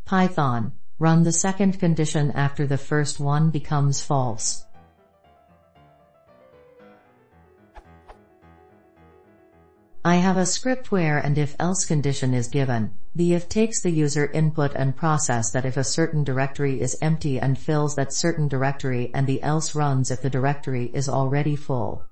Python, run the second condition after the first one becomes false. I have a script where and if-else condition is given. The if takes the user input and process that if a certain directory is empty and fills that certain directory, and the else runs if the directory is already full.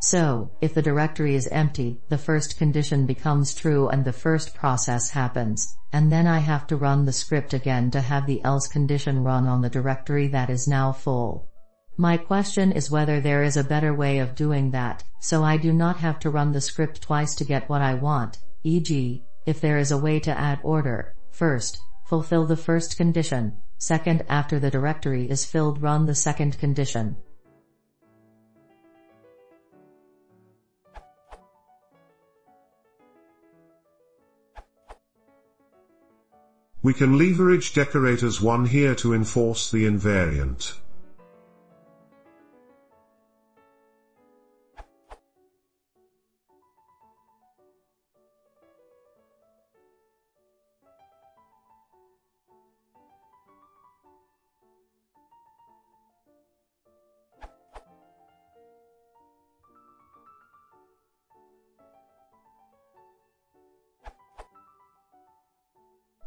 So, if the directory is empty, the first condition becomes true and the first process happens, and then I have to run the script again to have the else condition run on the directory that is now full. My question is whether there is a better way of doing that, so I do not have to run the script twice to get what I want, e.g., if there is a way to add order. First, fulfill the first condition. Second, after the directory is filled, run the second condition. We can leverage decorators 1 here to enforce the invariant.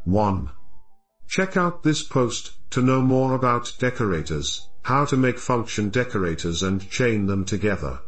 One. Check out this post to know more about decorators, how to make function decorators and chain them together.